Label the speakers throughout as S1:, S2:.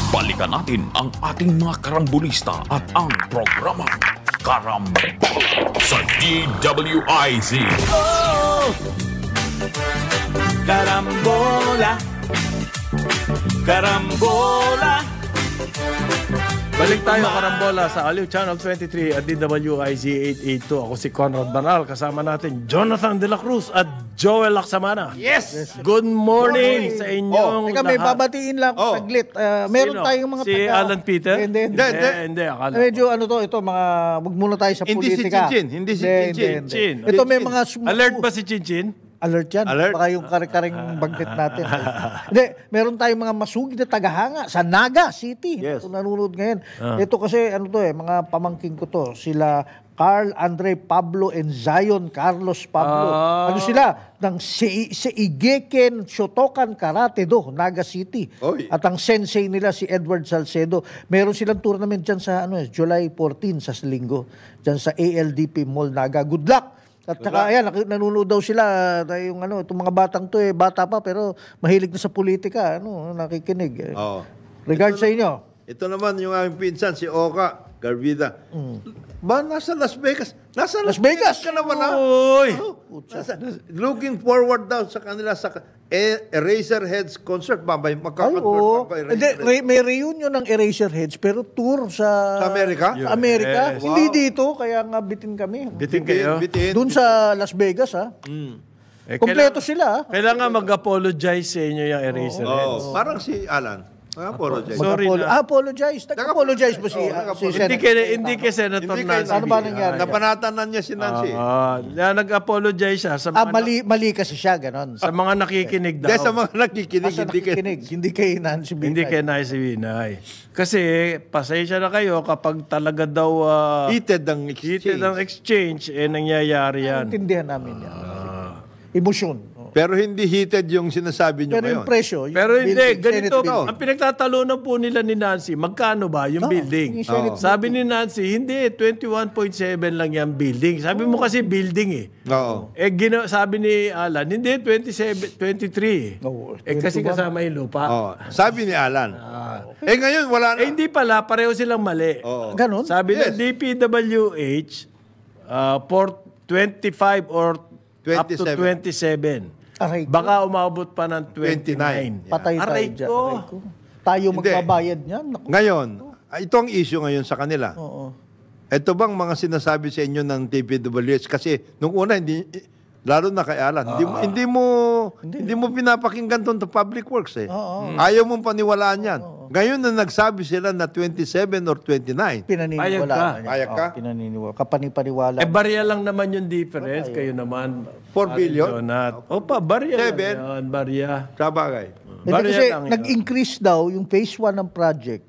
S1: Balikan natin ang ating mga karambulista at ang programang Karambola sa DWIZ.
S2: Oh! Karambola, karambola.
S3: Balik tayo karambola sa Aliw Channel 23 at DWIZ 882. Ako si Conrad Banal. Kasama natin Jonathan De La Cruz at Joel Laksamana.
S2: Yes!
S3: Good morning sa inyong
S4: Teka, may
S3: lahat.
S4: babatiin lang saglit. Meron
S3: Sino?
S4: tayong mga
S3: Si Alan Peter?
S4: Hindi.
S3: Akala
S4: Medyo ano to, ito mga wag muna tayo sa
S2: Hindi si
S4: politika.
S2: Chinchin, hindi si Chinchin.
S3: Chin.
S4: Ito may mga
S3: Alert ba si Chinchin?
S4: Alert yan.
S2: Alert?
S4: Baka yung kare-karing bagnet natin. Hindi, meron tayong mga masugid na tagahanga sa Naga City.
S2: Yes.
S4: Ito nanonood ngayon. Ito kasi, ano to mga pamangking ko to. Sila Carl Andre Pablo and Zion Carlos Pablo. Ano sila? Ng Seigeken Shotokan Karate Do, Naga City.
S2: Oy.
S4: At ang sensei nila si Edward Salcedo. Meron silang tournament dyan sa July 14 sa Linggo. Dyan sa ALDP Mall Naga. Good luck! At saka, ayan, nanonood daw sila, yung itong mga batang to, bata pa, pero mahilig na sa politika, nakikinig.
S2: Oo.
S4: Regards sa inyo.
S2: Ito naman yung aming pinsan, si Oka Garvida. Ba, nasa Las Vegas? Nasa Las Vegas ka naman na.
S3: Uy!
S2: Looking forward daw sa kanila sa Eraserheads concert. Babay,
S4: Ay,
S2: magkakonsert
S4: oo.
S2: pa
S4: Hindi, may reunion ng Eraserheads, pero tour sa
S2: Amerika?
S4: Sa Amerika.
S3: Yes.
S4: Hindi dito, kaya nga bitin kami.
S3: Bitin kayo?
S2: Bitin.
S4: Doon sa Las Vegas, Kompleto sila,
S3: Kailangan mag-apologize sa inyo yung Eraser Heads.
S2: Oh, parang si Alan. Apologize.
S3: Sorry na.
S4: Apologize. Nag-apologize ba si
S3: Hindi kay Senator
S2: Hindi kay
S3: Nancy.
S4: Ano ba nangyari?
S2: Napanatanan niya si Nancy.
S3: Nag-apologize siya sa mga,
S4: Mali kasi siya, ganon.
S3: sa mga nakikinig daw.
S2: Dahil sa mga nakikinig,
S4: Asa
S2: hindi kayo.
S4: nakikinig, hindi kay Nancy Binay.
S3: Hindi kay Nancy Binay. Kasi, pasensya na kayo kapag talaga daw
S2: Heated ang exchange.
S3: heated ang exchange, nangyayari yan.
S4: Intindihan namin yan. Emosyon.
S2: Pero hindi heated yung sinasabi niyo
S4: Pero yung
S2: ngayon.
S4: presyo, yung
S3: Pero hindi,
S4: building,
S3: ganito,
S4: Senate building.
S3: ang pinagtatalunan po nila ni Nancy, magkano ba yung building?
S4: yung Senate
S3: Sabi ni Nancy, hindi, 21.7 lang yung building. Sabi mo kasi building eh.
S2: Oo.
S3: Sabi ni Alan, hindi, 23 eh.
S4: Oo,
S3: Kasi kasama yung lupa.
S2: Oh, sabi ni Alan. Ngayon wala na.
S3: Hindi pala, pareho silang mali.
S2: Oo.
S4: Ganon?
S3: Sabi ng
S2: Yes.
S3: DPWH, for 25 or up to
S2: 27.
S3: 27.
S4: Aray ko.
S3: Baka umabot pa ng 29.
S2: 29.
S4: Patay tayo
S3: Aray
S4: dyan.
S3: ko.
S4: Aray ko. Tayo magbabayad niyan. Naku.
S2: Ngayon, ito ang issue ngayon sa kanila.
S4: Oo.
S2: Ito bang mga sinasabi sa inyo ng TPWH? Kasi nung una, lalo na kay Alan, hindi mo pinapakinggan to public works eh. Ayaw mong paniwalaan yan. Ngayon na nagsabi sila na 27 or 29.
S4: Pinaniniwala.
S2: Payag ka?
S4: Pinaniniwala. Kapanipaniwala.
S3: Barya lang naman yung difference. Kayo naman.
S2: 4 billion?
S3: Donat. Opa, barya lang
S2: 7?
S3: yan. Barya.
S2: Sa bagay.
S4: Hindi
S3: Barya
S4: kasi
S3: lang yun.
S4: nag-increase daw yung phase 1 ng project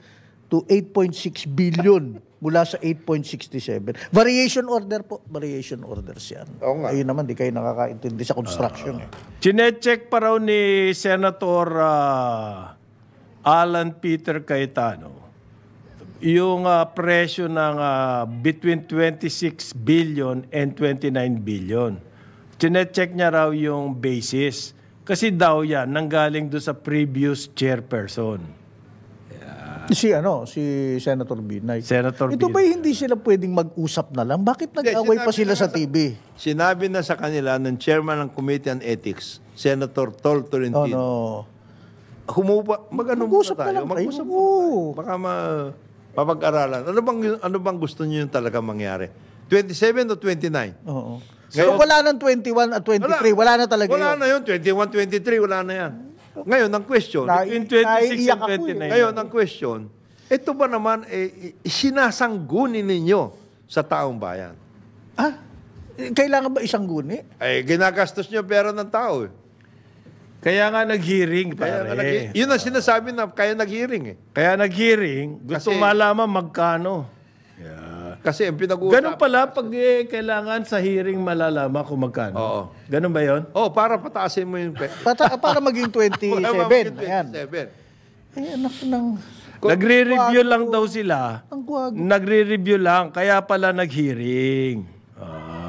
S4: to 8.6 billion mula sa 8.67. Variation order po. Variation orders yan.
S2: Oo nga.
S4: Ayun naman, di kayo nakakaintindi sa construction.
S3: Chinecheck pa raw ni Senator Alan Peter Cayetano yung presyo ng between 26 billion and 29 billion. Chinecheck niya raw yung basis. Kasi daw yan, nanggaling doon sa previous chairperson.
S4: Si Senator Binay.
S3: Senator
S4: Ito
S3: Binay.
S4: ba hindi sila pwedeng mag-usap na lang? Bakit nag-away pa sila sa TV?
S2: Sinabi na sa kanila ng chairman ng Committee on Ethics, Senator Tol Tolentino.
S4: Mag-usap na lang kayo.
S2: Mag-usap na
S4: Oo.
S2: tayo. Baka papag-aralan. Ano bang gusto niyo yung talaga mangyari? 27 o 29?
S4: Oo. So wala nang 21 at 23. Wala na talaga
S2: Wala
S4: yun.
S2: na yun. 21, 23, wala na yan. Ngayon, ang question,
S3: Between 26
S4: Naiiyak
S3: and
S4: ako
S3: 29.
S2: ngayon, ang question, ito ba naman, sinasanggunin ninyo sa taong bayan?
S4: Kailangan ba isang guni?
S2: Ginagastos nyo pera ng tao.
S3: Kaya nga nag-hearing, pare.
S2: Yun ang sinasabi na kaya nag-hearing.
S3: Kaya nag-hearing, gusto
S2: Kasi-
S3: malaman magkano.
S2: Kasi ang pinag-uusap...
S3: Ganun pala pag kailangan sa hearing malalaman kung magkano.
S2: Oo.
S3: Ganun ba yon?
S2: para pataasin mo yung pera.
S4: Para maging 27. Ayan.
S2: 27.
S4: Anak ng...
S3: Nagre-review lang daw sila.
S4: Ang guwago.
S3: Nagre-review lang, kaya pala nag-hearing.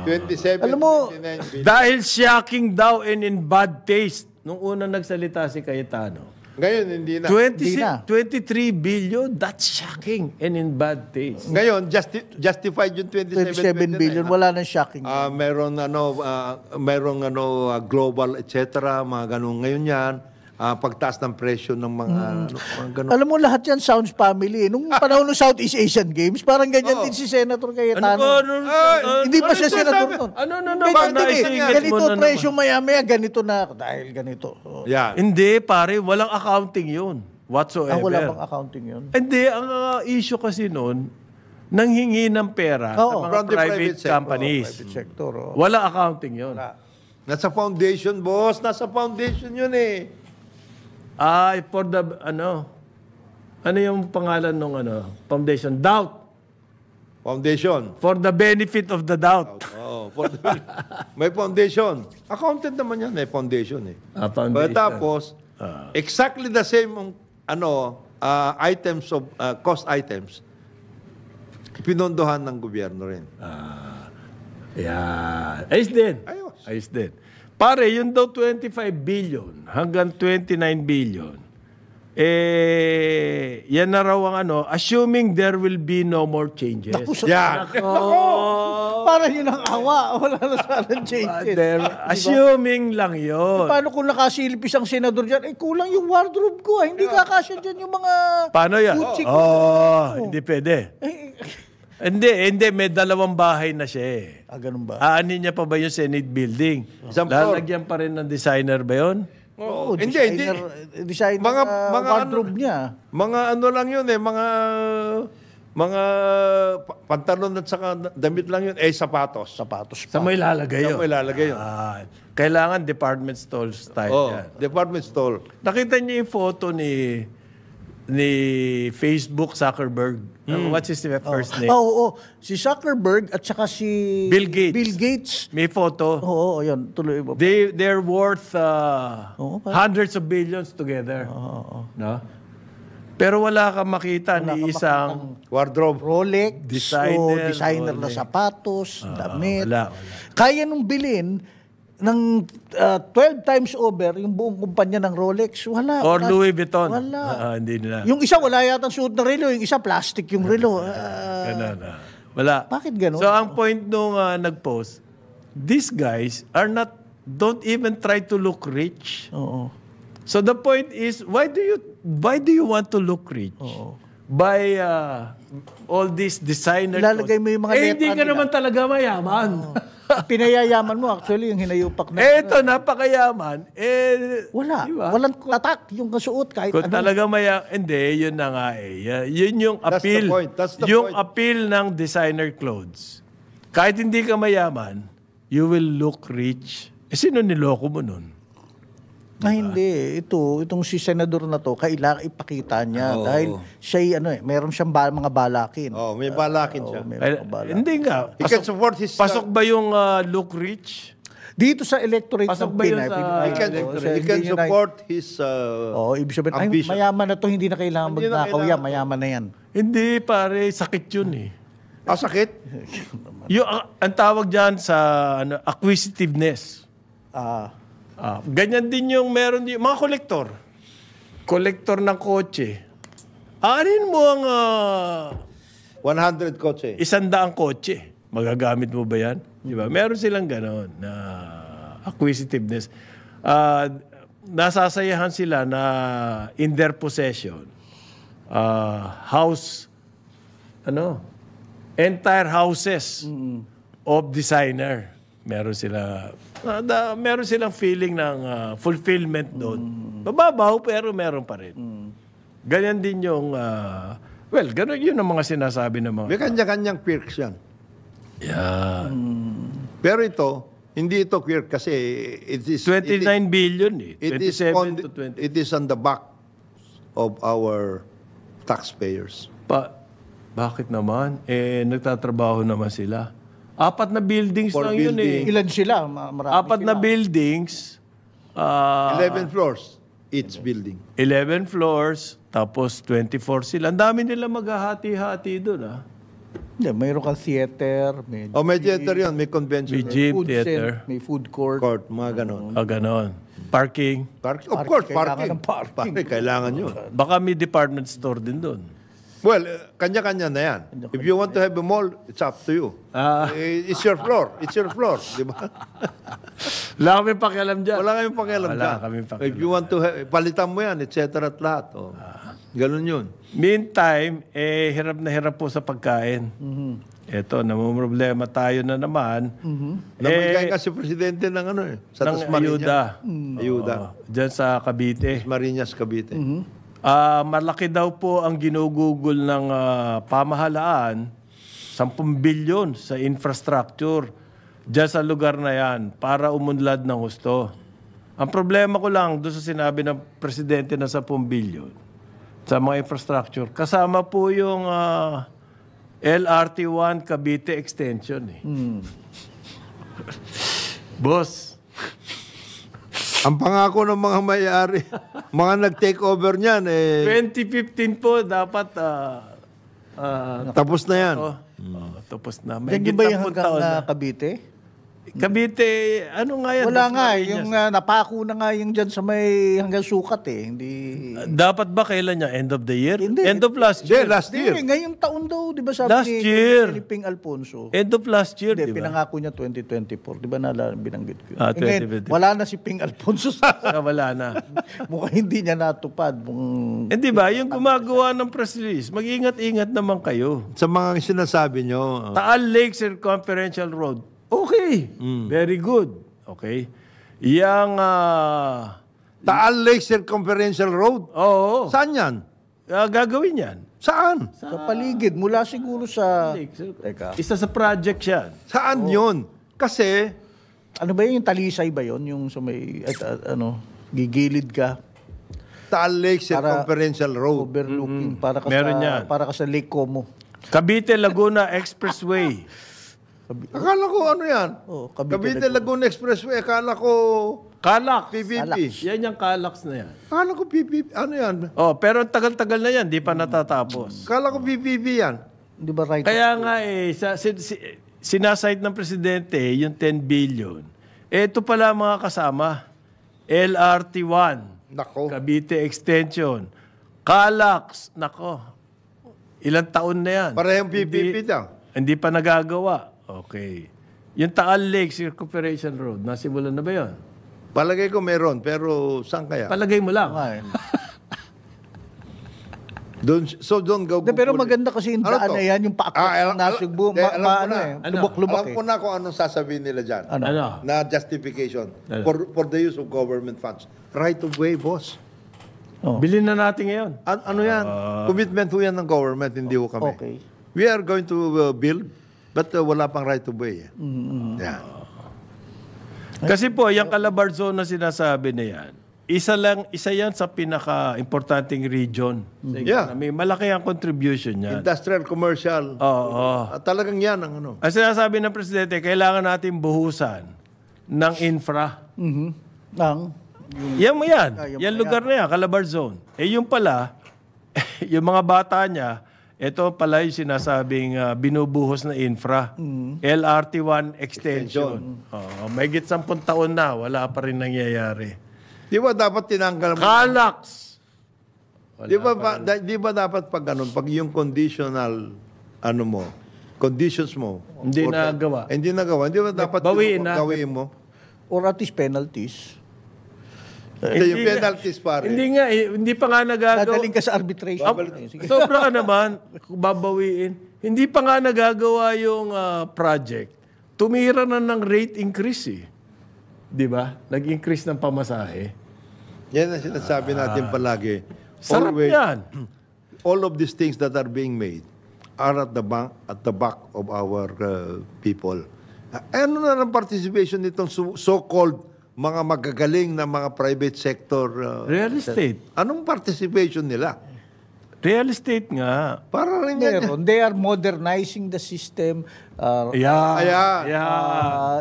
S2: 27,
S4: Alam mo,
S2: 29 billion.
S3: Dahil shocking daw and in bad taste nung una nagsalita si Cayetano.
S2: Ngayon, hindi na.
S3: 23 billion, that's shocking and in bad taste.
S2: Ngayon, justified yung
S4: 27 billion, wala nang shocking.
S2: Mayroong global, etc., mga ganun. Ngayon yan, pagtaas ng presyo ng mga ganun.
S4: Alam mo, lahat yan sounds family. Nung panahon ng Southeast Asian Games, parang ganyan din si Senator Cayetano. Hindi pa siya senator nun. Ganito presyo maya-maya, ganito na ako dahil ganito.
S2: Yeah.
S3: Hindi, pare, walang accounting yun. Whatsoever.
S4: Wala bang accounting yun?
S3: Hindi, ang issue kasi nun, nanghingi ng pera sa mga
S2: From the
S3: private companies.
S4: Private sector.
S3: Wala accounting yun.
S2: Nasa foundation, boss. Nasa foundation yun eh.
S3: For the, ano yung pangalan nung foundation? Doubt.
S2: Foundation.
S3: For the benefit of the doubt.
S2: May foundation. Accounted naman yan, foundation eh.
S3: Foundation.
S2: Tapos, exactly the same items of cost items pinondohan ng gobyerno rin.
S3: Yeah. Ayos din. Ayos din. Pare, yun daw 25 billion hanggang 29 billion. Yan na raw ang assuming there will be no more changes.
S2: Yeah.
S4: Parang yun ang awa. Wala na sanang changes.
S3: Assuming lang yun.
S4: Paano kung nakasilipis ang senador dyan? Kulang yung wardrobe ko. Hindi kakasya dyan yung mga...
S3: Paano yan?
S4: Gucci ko.
S3: Hindi pwede. Hindi. May 2 bahay na siya eh.
S4: Ganun ba?
S3: Aanin niya pa ba yung Senate building? Lalagyan pa rin ng designer ba yun?
S4: Oo,
S2: Hindi.
S4: Designer wardrobe niya.
S2: Mga lang yun eh. Mga pantalon at saka damit lang yun. Sapatos.
S4: Sapatos
S3: Sa
S4: pa.
S3: may lalagay yun.
S2: Sa may lalagay yun.
S3: Kailangan department store style yan.
S2: Department store.
S3: Nakita niyo yung photo ni Facebook Zuckerberg. What's his first name?
S4: Oo. Si Zuckerberg at saka si
S3: Bill Gates.
S4: Bill Gates.
S3: May photo.
S4: Oo, yun. Tuloy mo.
S3: They're worth hundreds of billions together. No? Pero wala kang makita ni isang
S2: Wardrobe.
S4: Rolex,
S3: Designer,
S4: na sapatos, damit.
S3: wala.
S4: Kaya nung bilhin ng 12 times over yung buong kumpanya ng Rolex. Wala.
S3: Or Louis Vuitton.
S4: Wala.
S3: Hindi nila.
S4: Yung isa wala yata suot na relo, yung isa plastic yung relo.
S3: Ganun. Wala.
S4: Bakit ganun?
S3: So ang point nung nag-post, these guys don't even try to look rich.
S4: Oo.
S3: So the point is, why do you want to look rich? By all these designer
S4: Ilalagay mo yung mga letra
S3: hindi ka
S4: nila.
S3: naman talaga mayaman.
S4: Pinayayaman mo actually yung hinayupak na.
S3: Ito, napakayaman.
S4: Wala.
S3: Diba?
S4: Walang tatak yung kasuot kahit
S3: Kung
S4: ano.
S3: talaga hindi, yun na nga eh. Yun yung
S2: That's the
S3: appeal.
S2: point. That's the
S3: yung
S2: point.
S3: appeal ng designer clothes. Kahit hindi ka mayaman, you will look rich. Sino niloko mo nun?
S4: Hindi. Itong si senador na to, kailangan ipakita niya. Dahil siya, meron siyang mga balakin.
S2: May balakin siya.
S4: May mga balakin.
S3: Hindi nga.
S2: He can support his...
S3: Pasok ba yung look rich?
S4: Dito sa electorate
S3: Pasok
S4: ng
S3: ba yun
S4: Pinay.
S3: sa-
S2: He can support his...
S4: Ibig sabihin, ay,
S2: ambition.
S4: mayaman na to, hindi na kailangan
S2: Hindi na
S4: magnakaw yan,
S2: kailangan.
S4: mayaman na yan.
S3: Hindi, pare. Sakit yun eh.
S2: sakit?
S3: Yung, ang tawag dyan sa acquisitiveness. Ganyan din yung meron din, mga kolektor. Kolektor ng kotse. Aanin mo ang
S2: 100 kotse.
S3: 100 kotse. Magagamit mo ba yan? Di ba? Meron silang gano'n na acquisitiveness. Nasasayahan sila na in their possession, entire houses of designer. Meron silang feeling ng fulfillment doon. Mababaw pero meron pa rin. Ganyan din yung ganun yun ang mga sinasabi ng mga
S2: May kanya-kanyang quirks yan.
S3: yeah.
S2: Pero ito, hindi ito quirk kasi it is...
S3: 29 billion eh.
S2: It is
S3: 27 to 20.
S2: It is on the back of our taxpayers.
S3: Bakit naman? Nagtatrabaho naman sila. 4 na buildings
S2: For
S3: lang yun eh.
S4: Ilan sila? Marami
S3: 4 na
S4: sila.
S3: buildings.
S2: 11 floors each building.
S3: 11 floors, tapos 24 sila. Ang dami nila maghahati-hati doon ah.
S4: Hindi, mayroon kang theater, may
S2: May theater yun, may convention
S3: May gym,
S4: food
S3: theater.
S4: may food court.
S2: court, mga ganon.
S3: Ganon. Parking.
S2: Of course,
S4: Kailangan
S2: parking.
S4: ng parking.
S2: Kailangan yun.
S3: Baka may department store din doon.
S2: Well, kanya-kanya na yan. If you want to have a mall, it's up to you. It's your floor. It's your floor. Di ba?
S3: Wala kami pakialam dyan.
S2: Wala kayong pakialam
S3: Wala
S2: dyan.
S3: kaming pakialam.
S2: If you want to, palitan mo yan, etc. at lahat. Oh. Ganun yun.
S3: Meantime, hirap na hirap po sa pagkain. Eto, namumroblema tayo na naman.
S2: Namigay nga si Presidente ng sa
S3: ng
S2: Tasmania.
S3: ayuda.
S2: Ayuda.
S3: Diyan sa Cavite.
S2: Marinas, Cavite.
S3: Malaki daw po ang ginugugol ng pamahalaan, 10 bilyon sa infrastructure diyan sa lugar na yan para umunlad ng husto. Ang problema ko lang doon sa sinabi ng Presidente na 10 bilyon sa mga infrastructure, kasama po yung LRT1 Cavite Extension. Boss,
S2: Ang pangako ng mga may-ari, mga nag-take over niyan,
S3: 2015 po dapat
S2: tapos na yan.
S3: tapos na. May
S4: Yan yung ba yung
S3: 10
S4: hanggang
S3: taon na.
S4: Cavite?
S3: Cavite, ano nga yan?
S4: Wala
S3: Dos
S4: nga,
S3: Marinas.
S4: yung napako na nga yung dyan sa may hanggang sukat Hindi.
S3: Dapat ba kailan niya? End of the year?
S4: Hindi.
S3: End of last
S2: Hindi,
S3: year?
S2: last year.
S4: Hindi, ngayong taon daw, di ba sabi
S3: Last year.
S4: ni Ping Alfonso?
S3: End of last year,
S4: Hindi,
S3: di ba?
S4: pinangako niya 2024. Di ba binanggit ko yun?
S3: 2024.
S4: Wala na si Ping Alfonso.
S3: Wala na.
S4: Mukhang hindi niya natupad.
S3: Hindi ba? Yung gumagawa ng press release, mag-ingat-ingat naman kayo.
S2: Sa mga sinasabi nyo,
S3: Taal Lake Circumferential Road. Okay. Very good. Okay. Yang,
S2: Taal Lake Circumferential Road.
S3: oo.
S2: Saan yan?
S3: Gagawin yan.
S2: Saan?
S4: Sa paligid, mula siguro sa... Teka.
S3: Isa sa project yan.
S2: Saan yun? Kasi,
S4: Ano ba yun? Yung talisay ba yun? Yung sa may... gigilid ka.
S2: Taal Lake Circumferential Road.
S4: Overlooking. Para ka
S3: Meron
S4: sa,
S3: yan.
S4: para ka sa Lake Como.
S3: Cavite Laguna Expressway.
S2: Akala ko ano yan?
S4: Oh,
S2: Cavite Laguna Expressway. Akala ko
S3: Calax.
S2: PPP.
S3: Yan yung Calax na yan.
S2: Akala ko PPP. Ano yan?
S3: Oh, pero tagal-tagal na yan, di pa natatapos.
S2: Akala ko PPP yan.
S4: Di ba right?
S3: Kaya nga sinasite ng Presidente yung 10 billion. Ito pala mga kasama. LRT1,
S2: Nako.
S3: Cavite Extension, Calax, nako. Ilang taon na yan.
S2: Parehong PPP daw.
S3: Hindi pa nagagawa. Okay. Yung Taal Lake Circumferential Road, nasimulan na ba yun?
S2: Palagay ko meron, pero saan kaya?
S3: Palagay mo lang.
S2: Doon go.
S4: Pero maganda kasi yung
S2: Ano
S4: daan
S2: to?
S4: na yan, yung paakyat na Cebu.
S2: alam ko na.
S4: Lubok-lubok
S2: Alam ko na kung anong sasabihin nila dyan.
S3: Ano?
S2: Na justification
S3: Ano?
S2: for the use of government funds. Right of way, boss.
S3: Bilhin na natin ngayon.
S2: Ano yan? Commitment ho yan ng government, hindi ho kami.
S4: Okay.
S2: We are going to build, but wala pang right of way. Yan.
S3: Kasi po, yung Calabar Zone na sinasabi na yan, isa yan sa pinaka-importanting region.
S2: Yeah.
S3: May malaki ang contribution niyan.
S2: Industrial, commercial.
S3: Oo.
S2: Talagang yan ang ano.
S3: Ang sinasabi ng Presidente, kailangan natin buhusan ng infra. Yan mo yan. Yan lugar na yan, Calabar Zone. Yung pala, yung mga bata niya, ito pala yung sinasabing binubuhos na infra. LRT1 extension. Mahigit 10 taon na, wala pa rin nangyayari.
S2: Di ba dapat tinanggal mo?
S3: Calax!
S2: Di ba dapat pag ganun, pag yung conditional, conditions mo.
S3: Hindi nagawa.
S2: Hindi nagawa. Hindi ba dapat
S3: Bawiin na.
S2: gawin mo?
S4: Or at least penalties.
S2: Yung penalties pare.
S3: Hindi nga, hindi pa nga nagagawa.
S4: Dadaling ka sa arbitration.
S3: Sobra ka naman, kung babawiin. Hindi pa nga nagagawa yung project. Tumira na ng rate increase eh. Di ba? Nag-increase ng pamasahe.
S2: Yan ang sinasabi natin palagi.
S3: Sarap yan.
S2: All of these things that are being made are at the back of our people. Ano na ng participation nitong so-called mga magagaling na mga private sector?
S3: Real estate.
S2: Anong participation nila?
S3: Real estate nga.
S2: Para rin yan.
S4: Meron. They are modernizing the system.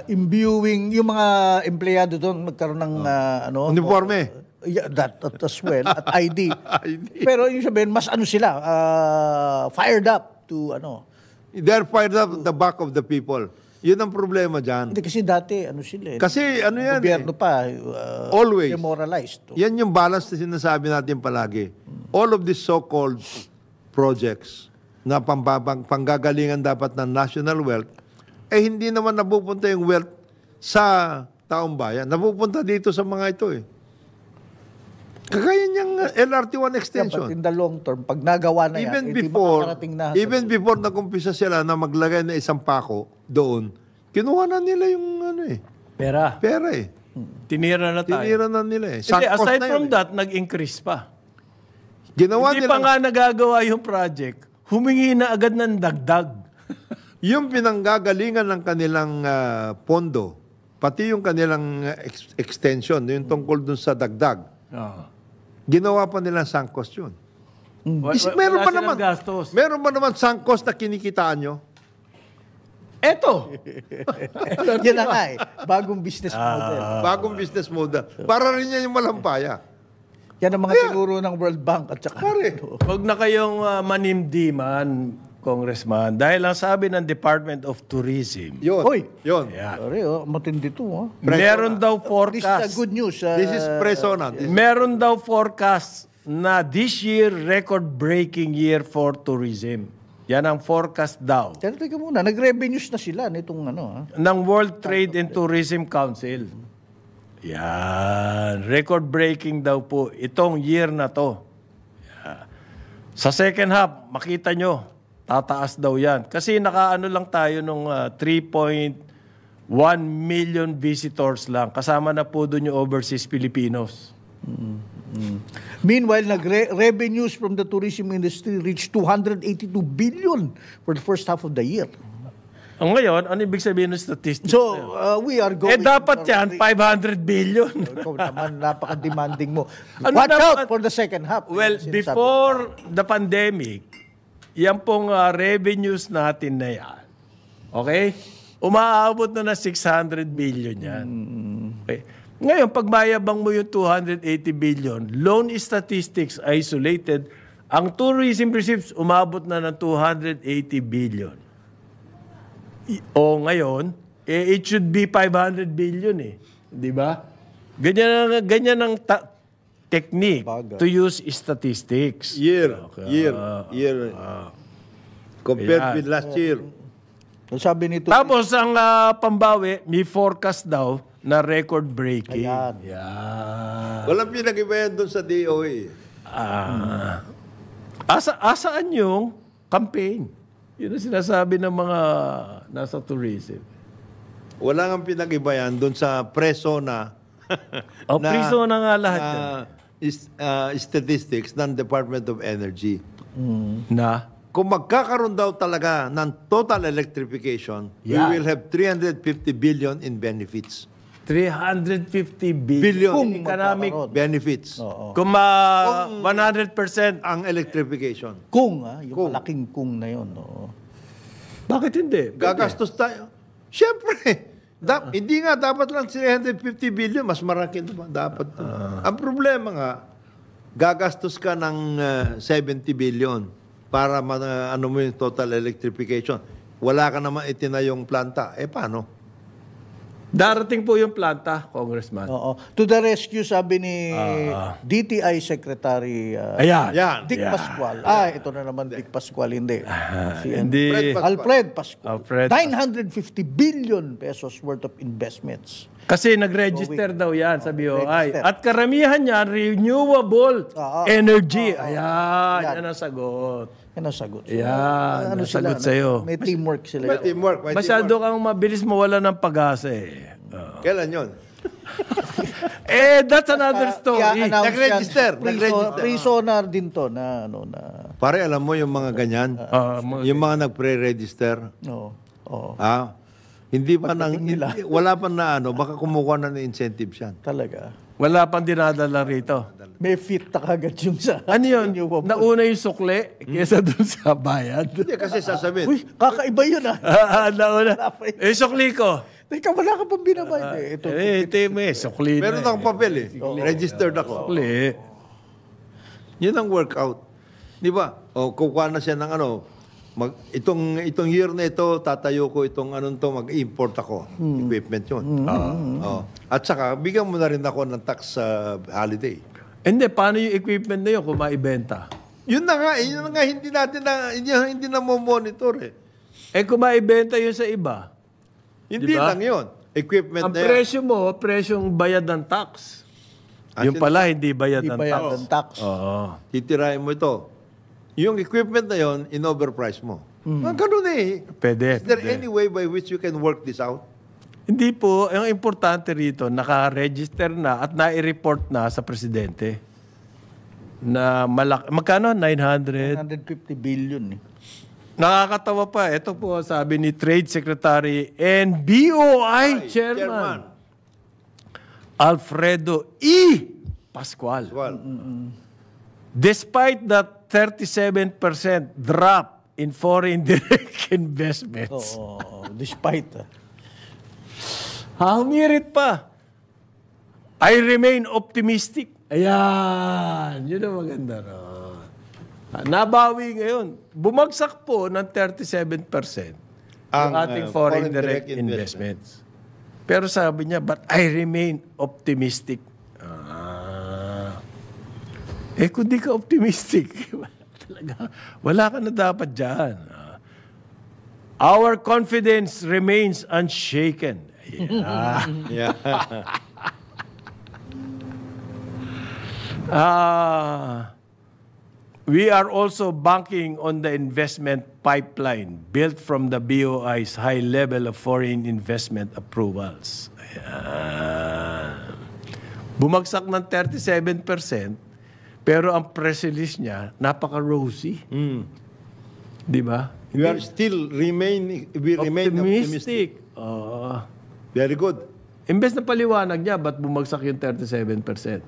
S4: Imbuing yung mga empleyado doon magkaroon ng
S2: Uniforme.
S4: Yeah, that as well at ID. Pero yung sabihin mas sila fired up to
S2: They're fired up at the back of the people. Yun ang problema dyan.
S4: Hindi kasi dati, ano sila eh.
S2: Kasi ano yan
S4: Gobyerno pa,
S2: always.
S4: demoralized.
S2: Yan yung balance na sinasabi natin palagi. All of these so-called projects na panggagalingan dapat ng national wealth, eh hindi naman napupunta yung wealth sa taong bayan. Napupunta dito sa mga ito eh. Kagaya niyang LRT-1 extension.
S4: But in the long term, pag nagawa na yan,
S2: Even before nag-umpisa sila na maglagay na isang pako doon, kinuha na nila yung ano eh. Pera eh.
S3: Tinira na tayo.
S2: Tinira na nila eh.
S3: Hindi,
S2: Sunk cost
S3: aside
S2: na
S3: from
S2: yun,
S3: that, nag-increase pa.
S2: Ginawa
S3: Hindi
S2: nila,
S3: pa nga nagagawa yung project, humingi na agad ng dagdag.
S2: yung pinanggagalingan ng kanilang pondo, pati yung kanilang extension, yung tungkol dun sa dagdag, ginawa pa nilang sunk cost yun. Meron
S3: Wala
S2: pa
S3: silang
S2: naman,
S3: gastos.
S2: meron ba naman sunk cost na kinikitaan nyo?
S3: Eto!
S4: Yan na nga eh. Bagong business model.
S2: Bagong business model. Para rin yan yung malampaya.
S4: Yan ang mga tinuro ng World Bank at saka.
S2: Pare.
S3: Huwag na kayong manimdiman, Congressman, dahil ang sabi ng Department of Tourism,
S2: Yun.
S4: Hoy!
S2: Yun.
S4: Sorry, matindi to.
S3: meron daw
S4: This is
S3: forecast.
S4: good news.
S2: This is Presona.
S3: Meron daw forecast na this year, record-breaking year for tourism. Yan ang forecast daw
S4: Pero teka muna, nag-revenues na sila nitong ano.
S3: ng World Trade and Tourism Council. Yan. Record-breaking daw po itong year na to. Yan. Sa second half, makita nyo, tataas daw yan. Kasi nakaano lang tayo nung 3.1 million visitors lang. Kasama na po doon yung overseas Filipinos.
S4: Meanwhile, revenues from the tourism industry reached 282 billion for the first half of the year.
S3: Ngayon, ano ibig sabihin ng statistics?
S4: So, we are going...
S3: dapat yan, 500 billion.
S4: Ikaw naman, napaka-demanding mo.
S3: Ano
S4: Watch
S3: dapat?
S4: out for the second half.
S3: Well,
S4: Yan ang sinasabi.
S3: before the pandemic, yan pong revenues natin na yan. Okay? Umaabot na 600 billion yan. Okay. Ngayon, pag mayabang mo yung 280 billion, loan statistics isolated, ang tourism receipts umabot na ng 280 billion. O ngayon, it should be 500 billion eh. Di ba? Ganyan ang technique to use statistics.
S2: Year. Compared
S3: Ayan.
S2: with last year.
S4: Sabi nito,
S3: Tapos ang pambawi, may forecast daw na record-breaking.
S4: Ayan.
S3: Yan.
S2: Walang pinag-ibayan doon sa DOE.
S3: Asaan yung campaign? Yun ang sinasabi ng mga nasa tourism.
S2: Wala nga pinag-ibayan doon sa Presona.
S3: Priso na nga lahat yan.
S2: Statistics ng Department of Energy.
S3: Na?
S2: Kung magkakaroon daw talaga ng total electrification,
S3: Yeah.
S2: we will have 350 billion in benefits.
S3: 350
S2: Billion.
S3: billion
S4: Kung
S3: economic.
S4: magkakaroon.
S2: Benefits.
S3: Kung 100%.
S2: Ang electrification.
S4: yung malaking kung na yun.
S3: Bakit hindi?
S2: Gagastos tayo. Siyempre. Hindi nga dapat lang 350 billion. Mas marami dapat. Ang problema nga, gagastos ka ng 70 billion para ano mo yung total electrification. Wala ka naman itinayong planta. Paano?
S3: Darating po yung planta, Congressman.
S4: Oo. To the rescue, sabi ni DTI Secretary
S3: Ayan.
S2: Yan.
S4: Dick Pascual. Ito na naman Dick Pascual, hindi.
S3: Hindi.
S4: Alfred Pascual.
S3: Alfred.
S4: 950 billion pesos worth of investments.
S3: Kasi nag-register daw yan sa BOI.
S4: register.
S3: At karamihan yan, renewable energy. Ayan.
S4: Yan.
S3: Yan ang sagot.
S4: Yan ang sagot. So,
S3: Yan, nasagot sa'yo.
S4: May teamwork sila.
S2: May teamwork.
S3: Masyado kang mabilis mawala ng pag-asa eh.
S2: Kailan yun?
S3: That's another story.
S2: Nag-register.
S4: Pre-sonar din to na ano na.
S2: Pare, alam mo yung mga ganyan? Yung mga nagpre-register.
S4: Oo.
S2: Hindi pa wala pa na baka kumukuha na ng incentives yan.
S4: Talaga.
S3: Wala pang dinadala rito.
S4: May fit na kagad yung sa...
S3: Ano yun?
S4: renewable.
S3: Nauna yung sukle kesa dun sa bayad.
S2: Hindi, kasi sasabihin.
S4: Uy, kakaiba yun
S3: Nauna. Sukli ko.
S4: Teka, wala ka pang binabayad Ito.
S3: Ito yung sukli na.
S2: Meron akong papel Registered ako.
S3: Sukli.
S2: Yun ang workout. Di ba? O kukuha na siya ng itong year na ito, tatayo ko itong mag-import ako. Equipment yun. At saka, bigyan mo na rin ako ng tax holiday.
S3: Hindi, paano yung equipment na yun kung maibenta?
S2: Yun na nga, hindi na mo monitor eh.
S3: Kung maibenta yun sa iba,
S2: Hindi
S3: diba?
S2: lang yun. Equipment
S3: ang
S2: na yan.
S3: presyo mo, presyong bayad ng tax. Yung pala, hindi bayad
S4: Hindi
S3: ng
S4: bayad
S3: tax.
S4: ng tax.
S3: Oo.
S2: Titirahin mo ito. Yung equipment na yon, in-overprice mo. Ganun eh.
S3: Pwede.
S2: Is there any way by which you can work this out?
S3: Hindi po. Ang importante rito, naka-register na at nai-report na sa presidente na magkano? 900?
S4: 150 billion eh.
S3: Nakakatawa pa. Ito po, sabi ni Trade Secretary and BOI Chairman Alfredo E. Pascual.
S2: Well,
S3: Despite the 37% drop in foreign direct investments.
S4: Oo, despite.
S3: Humirit pa. I remain optimistic. Ayan. Yun ang maganda ron. Nabawi ngayon. Bumagsak po ng 37% ang ating foreign direct investments. Pero sabi niya, but I remain optimistic. Kung di ka optimistic, wala ka na dapat dyan. Our confidence remains unshaken.
S2: yeah.
S3: We are also banking on the investment pipeline built from the BOI's high level of foreign investment approvals. Ayan. Bumagsak ng 37%, pero ang press release niya, napaka-rosy. Di ba?
S2: We remain optimistic. Very good.
S3: Imbes na paliwanag niya, ba't bumagsak yung 37%?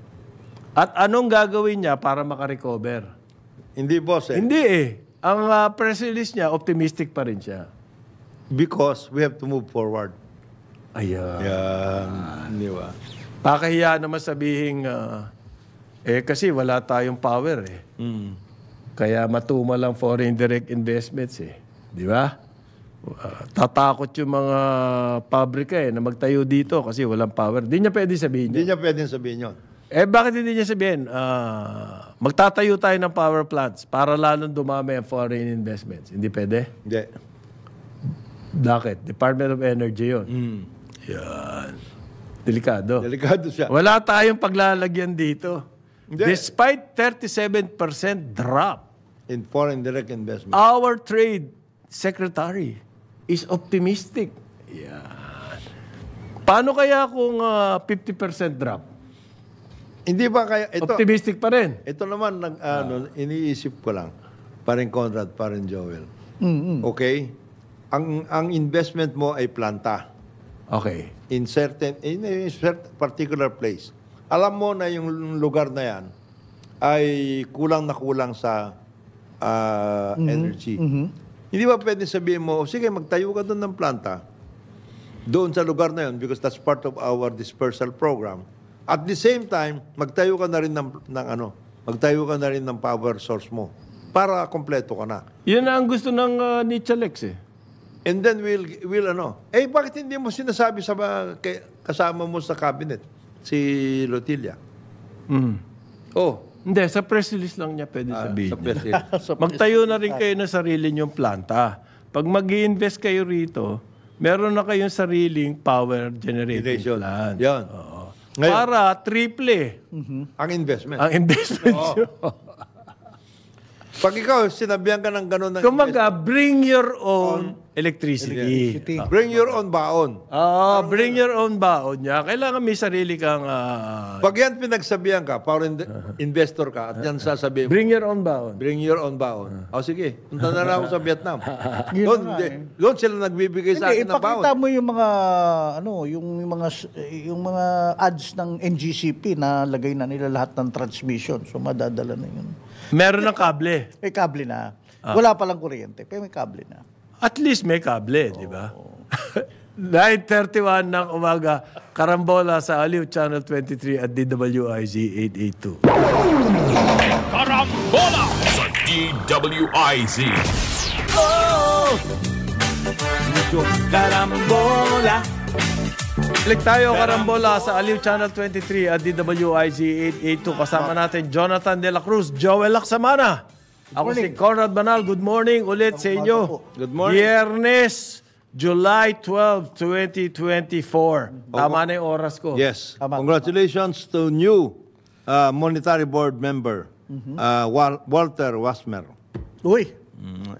S3: At anong gagawin niya para makarecover?
S2: Hindi, boss eh.
S3: Hindi eh. Ang press release niya, optimistic pa rin siya.
S2: Because we have to move forward.
S3: Ayan.
S2: Yan. Di ba?
S3: Pakahiya naman sabihin, kasi wala tayong power eh. Kaya matuma lang foreign direct investments eh. Di ba? Tatakot yung mga pabrika na magtayo dito kasi walang power. Hindi niya pwede sabihin
S2: Hindi niya pwedeng sabihin yun.
S3: Bakit hindi niya sabihin? Magtatayo tayo ng power plants para lalong dumami ang foreign investments. Hindi pwede?
S2: Hindi.
S3: Bakit? Department of Energy yun. Yan. Delikado.
S2: Delikado siya.
S3: Wala tayong paglalagyan dito.
S2: Hindi.
S3: Despite 37% drop,
S2: In foreign direct investment.
S3: our trade secretary is optimistic. Yan. Paano kaya kung 50% drop?
S2: Hindi ba kaya ito?
S3: Optimistic pa rin.
S2: Ito naman iniisip ko lang. Paring Conrad, paring Joel. Okay? Ang investment mo ay planta
S3: Okay.
S2: in a certain particular place. Alam mo na yung lugar na yan ay kulang na kulang sa energy. Hindi ba pwede sabihin mo, sige, magtayo ka doon ng planta doon sa lugar na yun because that's part of our dispersal program. At the same time, magtayo ka na rin magtayo ka na rin ng power source mo para kompleto ka na.
S3: Yun na ang gusto ng ni Chalex eh.
S2: And then bakit hindi mo sinasabi sa kasama mo sa cabinet, si Lotilla? Oh,
S3: Hindi, sa press release lang niya pwede sabihin.
S2: sa president.
S3: Magtayo na rin kayo ng sarili niyong planta. Pag mag-i-invest kayo rito, meron na kayong sariling power generating
S2: Generation.
S3: plant.
S2: Yan.
S3: Oo.
S2: Ngayon,
S3: Para triple
S2: ang investment.
S3: ang investment niyo.
S2: Pag ikaw, sinabihan ka ng gano'n ng
S3: Kumaga, bring your own electricity.
S2: bring your own baon.
S3: Bring your own baon niya. Kailangan may sarili kang...
S2: Pag yan pinagsabihan ka, foreign investor ka, at yan sasabihin mo,
S3: bring your own baon.
S2: bring your own baon. O sige, punta na lang ako sa Vietnam. Doon sila nagbibigay sa akin ng baon.
S4: Ipakita mo yung mga yung mga ads ng NGCP na lagay na nila lahat ng transmission. So madadala na yun.
S3: Meron ng kable.
S4: May kable na. Wala palang kuryente, pero may kable na.
S3: At least may kable, di ba? 9:31 ng umaga, Karambola sa Aliw Channel 23 at DWIZ 882.
S1: Karambola sa DWIZ.
S3: Karambola. Balik tayo, Karambola, sa Aliw Channel 23 at DWIZ 882. Kasama natin Jonathan De La Cruz, Joel Laksamana. Ako si Conrad Banal. Good morning ulit sa inyo.
S2: Good morning.
S3: Biyernes, July 12, 2024. Tama na yung oras ko.
S2: Yes.
S4: Tama.
S2: Congratulations to new Monetary Board member, Walter Wasmer.
S4: Uy,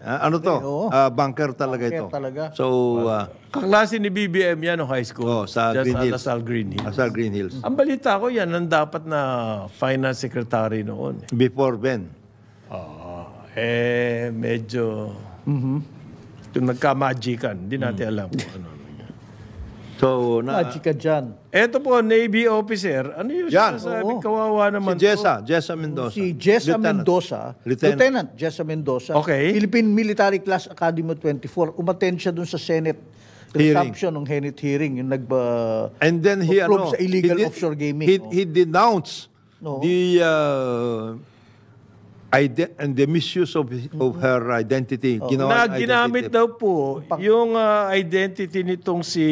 S2: Ano to?
S4: oo.
S2: Banker talaga
S4: Banker
S2: ito.
S4: talaga.
S2: So,
S3: Kaklase ni BBM yan o high school.
S2: sa
S3: Dyan
S2: Green Hills.
S3: Lasal Green Hills.
S2: Asal Green Hills.
S3: Ang balita ko yan, ang dapat na finance secretary noon.
S2: Before Ben.
S3: Medyo nagka-magican. Hindi natin alam kung ano.
S2: So,
S4: magic ka dyan.
S3: Eto po, Navy officer. Ano yung
S2: Yan.
S3: sinasabi?
S4: Oo.
S3: Kawawa naman
S2: si Jessa Mendoza.
S4: Si Jessa
S2: Lieutenant.
S4: Mendoza, Lieutenant Jessa Mendoza,
S3: Okay.
S4: Philippine Military Class Academy 24, umattend siya dun sa Senate
S2: Hearing.
S4: resumption ng Senate hearing, yung
S2: And then he,
S4: approve sa illegal offshore gaming.
S2: He denounced
S4: No.
S2: the and the misuse of her identity.
S3: Na ginamit daw po yung identity nitong si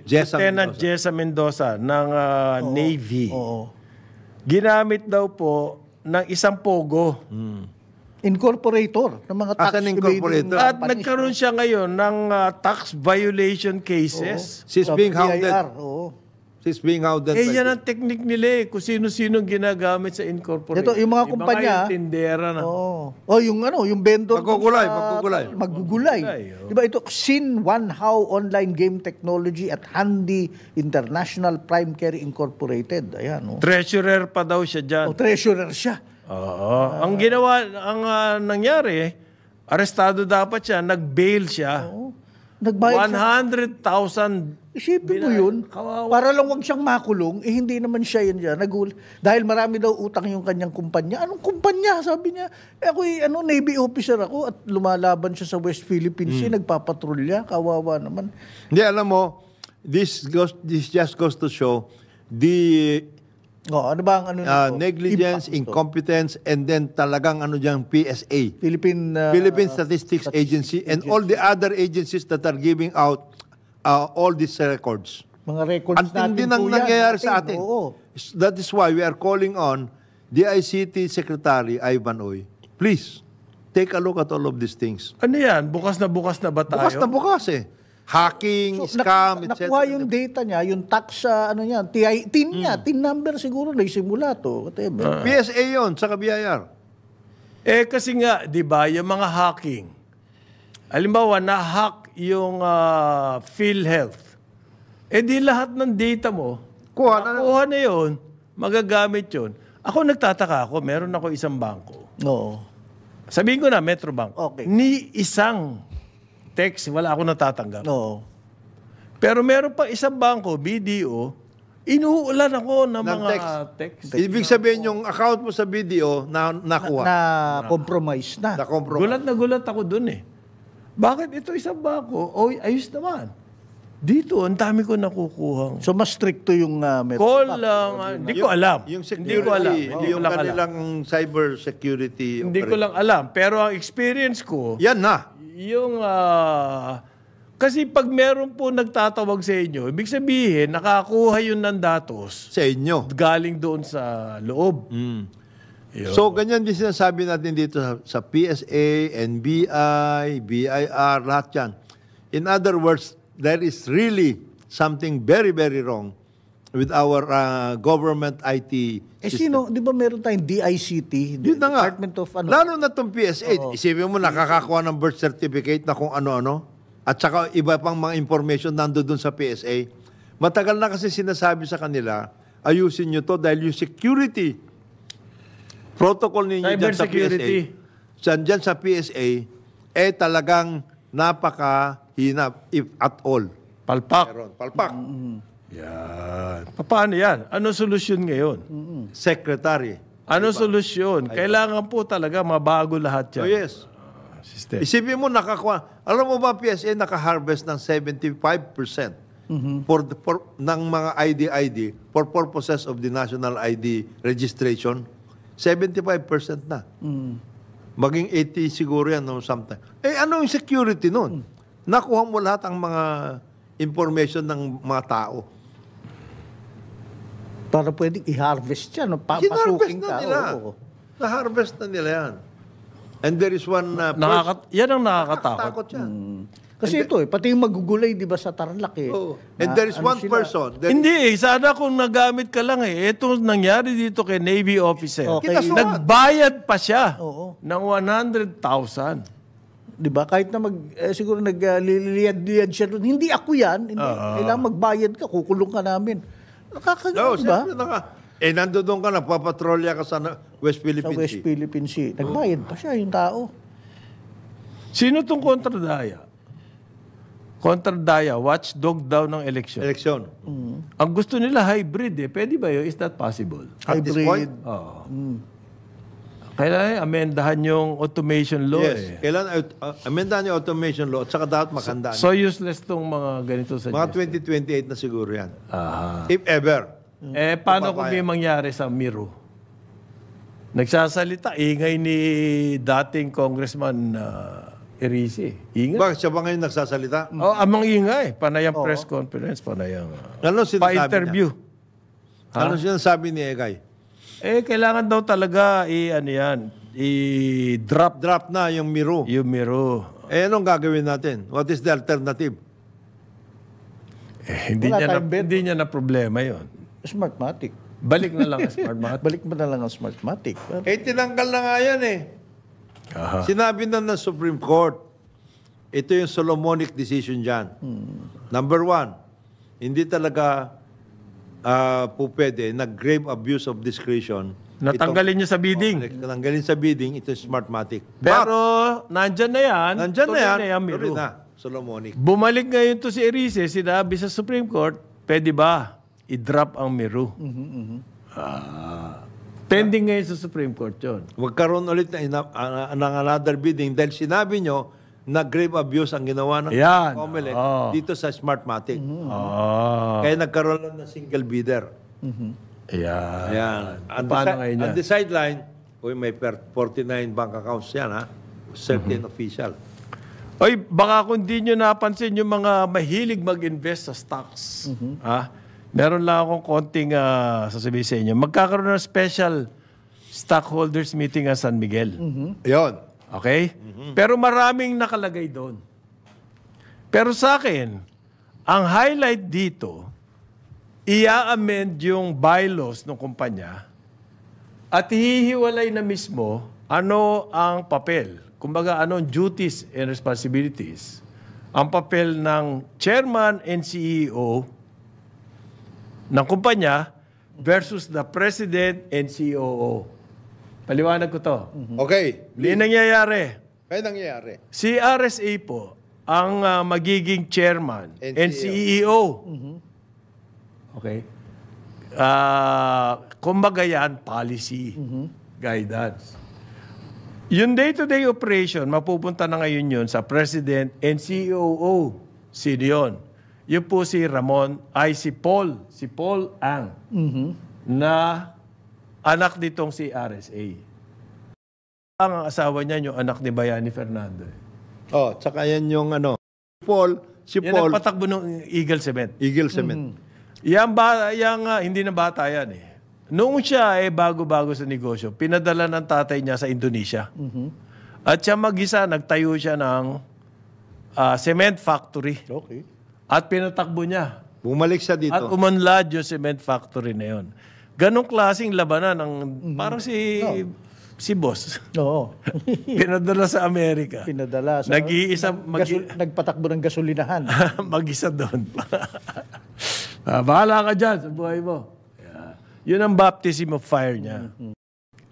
S2: Jessa
S3: Lieutenant
S2: Mendoza.
S3: Jessa Mendoza ng Navy.
S4: Oo.
S3: Ginamit daw po ng isang pogo.
S4: Incorporator ng mga tax
S2: As an incorporator.
S3: At nagkaroon siya ngayon ng tax violation cases.
S2: She's being hounded.
S4: Oo.
S2: She's being hounded.
S3: Eh,
S2: by
S3: yan ang technique nila kung sino-sino ginagamit sa incorporation.
S4: Ito, yung mga kumpanya,
S3: Yung tindera na.
S4: Oh, yung vendor
S2: Magugulay,
S4: sa-
S2: magugulay.
S4: Magugulay.
S3: Magugulay, oh.
S4: 'Di ba ito Sin Wanhao Online Game Technology at Handy International Prime Care Incorporated. Ayan, oh.
S3: Treasurer pa daw siya dyan.
S4: Treasurer siya.
S3: Oo. Ang ginawa, nangyari, arestado dapat siya, nag-bail siya.
S4: Oh. Nagbayad siya.
S3: 100,000.
S4: Isipin mo yun,
S3: Kawawa.
S4: para lang wag siyang makulong, hindi naman siya yan dyan. Dahil marami daw utang yung kanyang kumpanya. Anong kumpanya? Sabi niya, ako'y Navy officer ako at lumalaban siya sa West Philippines. Nagpapatrolya, kawawa naman.
S2: Hindi, alam mo, this just goes to show the
S4: Ano ba ang nito?
S2: negligence,
S4: Impact nito.
S2: incompetence, and then talagang PSA.
S4: Philippine
S2: Statistics Agency, and all the other agencies that are giving out all these records.
S4: mga records
S2: Ang
S4: natin
S2: tindi
S4: po
S2: nang
S4: yan,
S2: nangyayari sa atin.
S4: Oo.
S2: That is why we are calling on DICT Secretary Ivan Oy. Please, take a look at all of these things.
S3: Ano yan? Bukas na ba tayo?
S2: Bukas na bukas eh. Hacking, scam, etc.
S4: Nakuha yung data niya, yung tax sa niya, TIN niya, TIN number siguro nagsimula to. Whatever.
S2: PSA yun, sa BIR.
S3: Kasi nga, di ba, yung mga hacking, halimbawa, na-hack yung PhilHealth. Di lahat ng data mo, nakuha na yun, magagamit yun. Ako nagtataka ako, meron ako isang bangko.
S4: Oo.
S3: Sabihin ko na, Metrobank.
S4: Okay.
S3: Ni isang text, wala ako natatanggap.
S4: Oo.
S3: Pero meron pa isang bangko, BDO, inuulan ako ng mga text.
S2: Ibig sabihin yung account mo sa BDO nakuha.
S4: Na-compromise na.
S3: Gulat na gulat ako dun eh. Bakit ito isang bangko? Ayos naman. Dito, ang dami ko nakukuhang.
S4: So, mas stricto yung
S3: Call lang. Hindi ko alam.
S2: Yung
S3: Hindi ko alam.
S2: security,
S3: Hindi ko
S2: yung
S3: lang alam.
S2: kanilang cyber security.
S3: Hindi ko lang alam. Pero ang experience ko,
S2: Yan na.
S3: yung... kasi pag meron po nagtatawag sa inyo, ibig sabihin, nakakuha yun ng datos
S2: Sa inyo.
S3: galing doon sa loob. Yun.
S2: So, ganyan din sinasabi natin dito sa PSA, NBI, BIR, lahat yan. In other words, there is really something very, very wrong with our government IT system.
S4: Di ba meron tayong DICT?
S2: Yun na nga.
S4: Department of
S2: Lalo na itong PSA. Isipin mo, nakakakuha ng birth certificate na kung ano-ano. At saka iba pang mga information nandoon sa PSA. Matagal na kasi sinasabi sa kanila, ayusin nyo to dahil yung security protocol ninyo dyan sa
S3: Cybersecurity.
S2: PSA, dyan sa PSA, talagang napakahinap, if at all.
S3: Palpak.
S2: Meron. Palpak.
S3: Yan. Paano yan? Ano solusyon ngayon?
S2: Secretary.
S3: Ano solusyon? Kailangan po talaga mabago lahat yan.
S2: Oh yes.
S3: System.
S2: Isipin mo, nakakuha. Alam mo ba, PSA naka-harvest ng 75% ng mga ID for purposes of the national ID registration? 75% na. Maging 80 siguro yan no, sometime. Ano yung security nun? Nakuha mo lahat ang mga information ng mga tao.
S4: Para pwedeng i-harvest yan. No?
S2: Hinarvest
S4: Papasukin
S2: na
S4: ka.
S2: nila.
S4: Oo.
S2: Na-harvest na nila yan. And there is one
S3: Yan ang nakakatakot.
S2: takot yan.
S4: Kasi ito pati yung magugulay, di ba, sa Tarlac
S2: Oh. And there is one person.
S3: Hindi sana kung nagamit ka lang Ito nangyari dito kay Navy officer.
S4: Okay.
S3: Nagbayad pa siya
S4: Oo.
S3: ng 100,000.
S4: Di ba? Kahit na siguro nagliliyad-liyad siya doon. Hindi ako yan. Hindi. Kailangan magbayad ka, kukulong ka namin. Nakakagano, di ba?
S2: Nandoon ka, nagpapatrolya ka sa West
S4: Sa
S2: Philippine
S4: West
S2: Sea.
S4: Philippine Sea. Nagbayad pa siya, yung tao.
S3: Sino tong kontradaya? Kontradaya, watchdog daw ng election.
S2: Election.
S3: Ang gusto nila hybrid Pwede ba yun? Is that possible?
S2: At this point,
S3: Oo. Kailangan amendahan yung automation law
S2: yes. Kailan amendahan yung automation law at saka dapat makandaan.
S3: So useless tong mga ganito sa
S2: Mga 2028 na siguro yan.
S3: Aha.
S2: If ever.
S3: Paano kung may mangyari sa Miro? Nagsasalita, ingay ni dating Congressman Erice. Ingay.
S2: Bakit siya ba ngayon nagsasalita?
S3: Amang ingay. Panayang press conference, panayang
S2: Ano sinasabi
S3: pa-interview.
S2: niya? Ano sinasabi ni Egay?
S3: Kailangan daw talaga i-drop
S2: Drop na yung Miro.
S3: yung Miro.
S2: Anong gagawin natin? What is the alternative?
S3: Hindi niya na problema yon.
S4: Smartmatic.
S3: Balik na lang ang Smartmatic.
S4: Balik mo na lang ang Smartmatic.
S2: Tinanggal na nga yan Sinabi na ng Supreme Court, ito yung Solomonic decision dyan. Number one, hindi talaga po pwede na grave abuse of discretion.
S3: Natanggalin niya sa bidding.
S2: Natanggalin sa bidding, ito yung Smartmatic.
S3: Pero, nandyan na yan.
S2: Nandyan na yan,
S3: Tuloy
S2: tuloy
S3: Miro.
S2: na, Solomonic.
S3: Bumalik ngayon to si Erice, sinabi sa Supreme Court, pwede ba i-drop ang Miro? Pending ngayon sa Supreme Court yun.
S2: Magkaroon ulit ng another bidding dahil sinabi nyo na grave abuse ang ginawa ng
S3: Yan.
S2: COMELEC dito sa Smartmatic. Kaya nagkaroon lang ng single bidder.
S3: Ayan.
S2: Ayan.
S3: Paano ngayon yan?
S2: On the sideline, may 49 bank accounts yan, certain official.
S3: Oy, baka kung di nyo napansin yung mga mahilig mag-invest sa stocks. Meron lang akong konting sasabihin sa inyo. Magkakaroon ng special stockholders meeting sa San Miguel.
S2: Yun.
S3: Okay? Pero maraming nakalagay doon. Pero sa akin, ang highlight dito, i-amend yung bylaws ng kumpanya at hihiwalay na mismo ano ang papel. Kumbaga, ano ang duties and responsibilities. Ang papel ng chairman and CEO ng kumpanya versus the president and COO. Paliwanag ko to.
S2: Okay.
S3: Hindi nangyayari.
S2: Kaya nangyayari.
S3: Si RSA po ang magiging chairman and CEO. Okay? Kumbaga yan, policy, guidance. Yung day-to-day operation, mapupunta na ngayon yun sa president and COO. Sino yun? Yun po si si Paul Ang, na anak nitong si RSA. Ang asawa niya, yung anak ni Bayani Fernando.
S2: Tsaka yan yung si
S3: Yan
S2: Paul,
S3: ang patakbo ng Eagle Cement.
S2: Eagle Cement.
S3: Hindi na bata yan Noong siya bago-bago sa negosyo, pinadala ng tatay niya sa Indonesia. At siya mag-isa, nagtayo siya ng cement factory.
S4: Okay.
S3: At pinatakbo niya.
S2: Bumalik siya dito.
S3: At umunlad yung cement factory na yun. Ganong klaseng labanan ng parang si boss.
S4: Oo.
S3: Pinadala sa Amerika.
S4: Pinadala sa...
S3: Nag-iisa...
S4: nagpatakbo ng gasolinahan.
S3: Mag-isa doon. Bahala ka dyan sa buhay mo. Yun ang baptism of fire niya.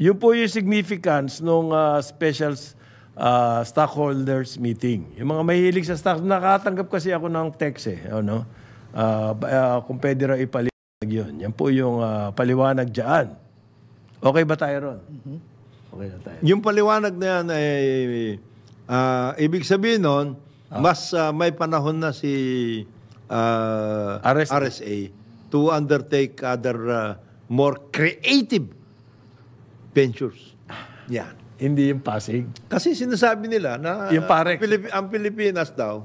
S3: Yun po yung significance ng special stockholders meeting. Yung mga mahilig sa stocks, nakatanggap kasi ako ng text kung pwede raw ipaliwanag yun. Yan po yung paliwanag dyan. Okay ba tayo ron? Okay na tayo.
S2: Yung paliwanag na yan ibig sabihin nun, mas may panahon na si RSA to undertake other more creative ventures. Yan.
S3: hindi yung Pasig.
S2: Kasi sinasabi nila na
S3: Yung Parex.
S2: ang Pilipinas daw,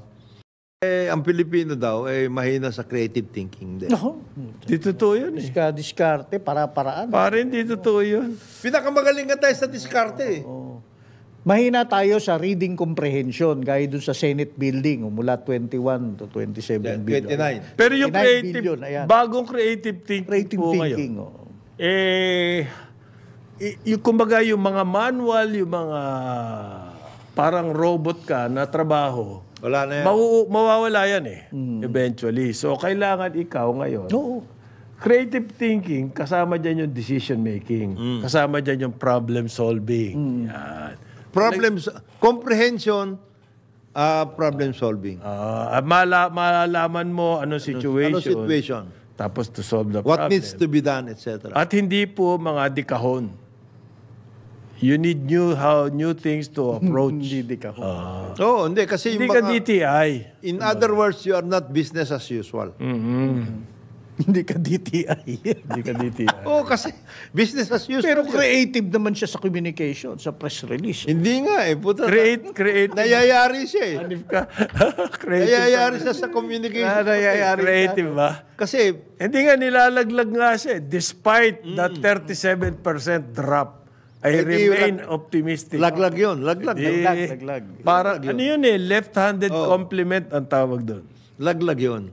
S2: ang Pilipino daw mahina sa creative thinking din.
S4: No.
S3: Di totoo yun eh.
S4: Diskarte, para-paraan.
S3: Pare, hindi totoo yun.
S2: Pinakamagaling nga tayo sa diskarte.
S4: Mahina tayo sa reading comprehension gaya dun sa Senate building mula 21 to 27 billion.
S2: 29.
S3: Pero yung
S4: 29
S3: creative,
S4: billion, ayan.
S3: bagong creative thinking
S4: Creative
S3: po
S4: thinking.
S3: ngayon, yung kumbaga yung mga manual, yung mga parang robot ka na trabaho,
S2: Wala na yan.
S3: mawawala yan eventually. So, kailangan ikaw ngayon,
S4: Oo.
S3: creative thinking, kasama dyan yung decision making, kasama dyan yung problem solving. Yan.
S2: Comprehension, problem solving.
S3: Malalaman mo anong situation,
S2: Ano situation?
S3: tapos to solve the
S2: What
S3: problem.
S2: needs to be done, etc.
S3: At hindi po mga dikahon. You need new things to approach.
S4: Hindi ka ho.
S2: Oo, hindi. Kasi
S3: Hindi
S2: yung
S3: ka
S2: mga,
S3: DTI.
S2: in other words, you are not business as usual.
S4: Hindi ka DTI.
S3: Hindi ka DTI.
S2: Oo, kasi business as usual.
S4: Pero
S2: yun.
S4: creative naman siya sa communication, sa press release.
S2: Hindi nga eh. Puta,
S3: Create.
S2: nayayari siya eh.
S3: Hanip ka. Creative.
S2: Nayayari siya sa communication.
S3: Creative ba?
S2: Kasi,
S3: Hindi nga nilalaglag nga siya. Despite that 37% drop, I
S2: Hindi,
S3: remain optimistic.
S2: laglag yun. Laglag.
S4: Laglag.
S3: Parang, ano yun left-handed compliment ang tawag doon.
S2: Laglag yun.